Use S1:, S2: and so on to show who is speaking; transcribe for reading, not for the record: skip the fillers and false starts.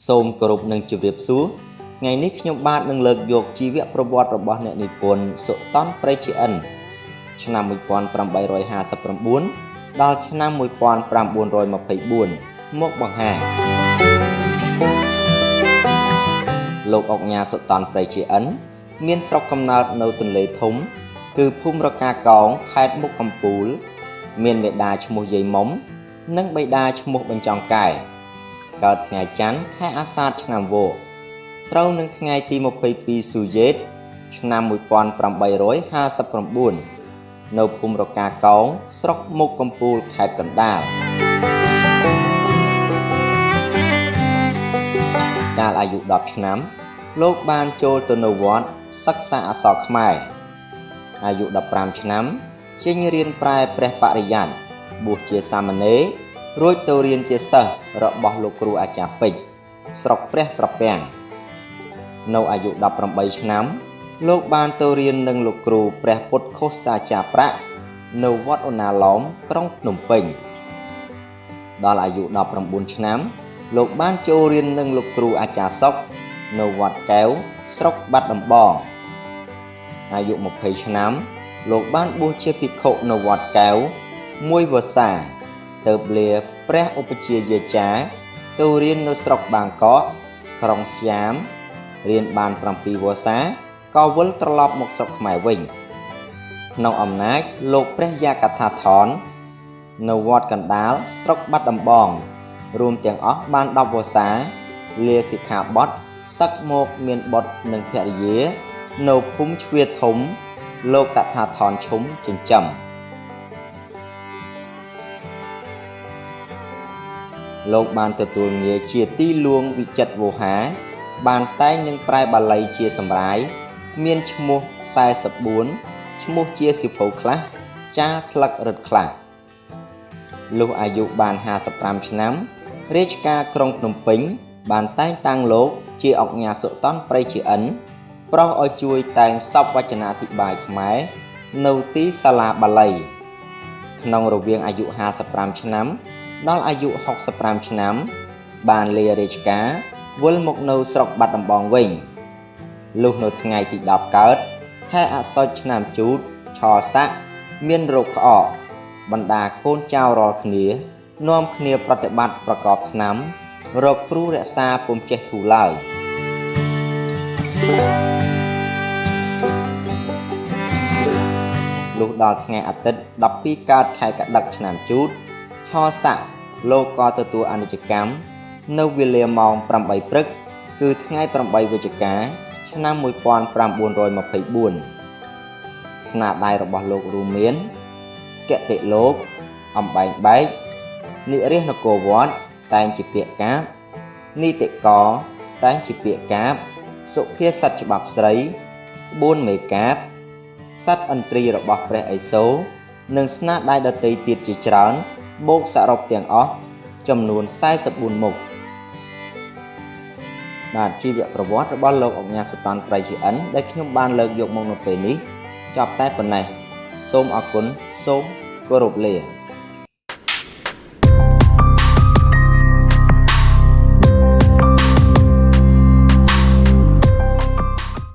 S1: សូមគោរពនឹងជម្រាបសួរថ្ងៃនេះខ្ញុំបាទនឹងលើកយកជីវប្រវត្តិរបស់អ្នកនិពន្ធសុតនព្រៃជាអិនឆ្នាំ1859ដល់ឆ្នាំ1924មកបង្ហាញលោកអុកញ៉ាសុតនព្រៃជាអិនមានស្រុកកំណើតនៅទន្លេធំគឺភូមិរកាកោងខេត្តមុខកំពូលមានមេដាឈ្មោះយាយមុំនិងបិតាឈ្មោះបញ្ចង់កែកើតថ្ងៃច័ន្ទខែអាសាឍឆ្នាំវកត្រូវនឹងថ្ងៃទី22ស៊ូយេតឆ្នាំ1859នៅភូមិរកាកោងស្រុកមុខកំពូលខេត្តកណ្ដាលកាលអាយុ10ឆ្នាំលោកបានចូលទៅនៅវត្តសិក្សាអក្សរខ្មែរអាយុ15ឆ្នាំចេញរៀនប្រែព្រះបរិយ័តបួសជាសាមណេររួចទៅរៀនជាសិស្សរបស់លោកគ្រូអាចារ្យពេជ្រស្រុកព្រះត្រពាំងនៅអាយុ18ឆ្នាំលោកបានទៅរៀននឹងលោកគ្រូព្រះពុទ្ធឃោសាចារ្យប្រាក់នៅវត្តអូណាឡោមក្រុងភ្នំពេញដល់អាយុ19ឆ្នាំលោកបានចូលរៀននឹងលោកគ្រូអាចារ្យសុកនៅវត្តកែវស្រុកបាត់ដំបងអាយុ20ឆ្នាំលោកបានបួសជាភិក្ខុនៅវត្តកែវមួយវស្សាទៅលាព្រះឧបជាយាចារ្យទៅរៀននៅស្រុកបាងកកក្រុងស្យាមរៀនបាន7វស្សាក៏វិលត្រឡប់មកស្រុកខ្មែរវិញក្នុងអំណាចលោកព្រះយាកថាថននៅវត្តកណ្ដាលស្រុកបាត់ដំបងរួមទាំងអស់បាន10វស្សាលាសិក្ខាបទសឹកមកមានបុត្រនិងភរិយានៅភូមិជ្វាធំលោកកថាថនឈុំចិញ្ចឹមលោកបានទទួលងារជាទីលួងវិចិត្រវោហាបានតែងនឹងប្រែបាលីជាសម្រាយមានឈ្មោះ44ឈ្មោះជាសៀវភៅខ្លះចាស្លឹករឹតខ្លះលុះអាយុបាន55ឆ្នាំរាជការក្រុងភ្នំពេញបានតែងតាំងលោកជាអុកញ៉ាសុតនព្រៃជាអិនប្រោសឲ្យជួយតែងសពវចនាធិបាយខ្មែរនៅទីសាលាបាលីក្នុងរវាងអាយុ55ឆ្នាំដល់អាយុ65ឆ្នាំបានលារាជការវិលមកនៅស្រុកបាត់ដំបងវិញលុះនៅថ្ងៃទី10កើតខែអស្សុជឆ្នាំជូតឆស័កមានរោគក្អកបណ្ដាកូនចៅរាល់គ្នានាំគ្នាប្រតិបត្តិប្រកបថ្នាំរកគ្រូរក្សាពុំចេះធូរឡើយលុះដល់ថ្ងៃអាទិត្យ12កើតខែកដឹកឆ្នាំជូតឆស័កលោកក៏ទទួលអនិច្ចកម្មនៅវេលាម៉ោង8ព្រឹកគឺថ្ងៃ8វិច្ឆិកាឆ្នាំ1924ស្នាដៃរបស់លោករួមមានគតិលោកអំបែងបែកនិរិះនគរវត្តតែងជាពាក្យកាព្យនីតិកតែងជាពាក្យកាព្យសុភាសិតច្បាប់ស្រីក្បួនមេកាព្យសត្វឥន្ទ្រីរបស់ព្រះឥសូរនិងស្នាដៃដទៃទៀតជាច្រើនបូកសរុបទាំងអស់ចំនួន44មុខបាទជីវប្រវត្តិរបស់លោកអុកញ៉ាសុតនព្រៃជាអិនដែលខ្ញុំបានលើកយកមកនៅពេលនេះចប់តែប៉ុណ្ណេះសូមអរគុណសូមគោរពលា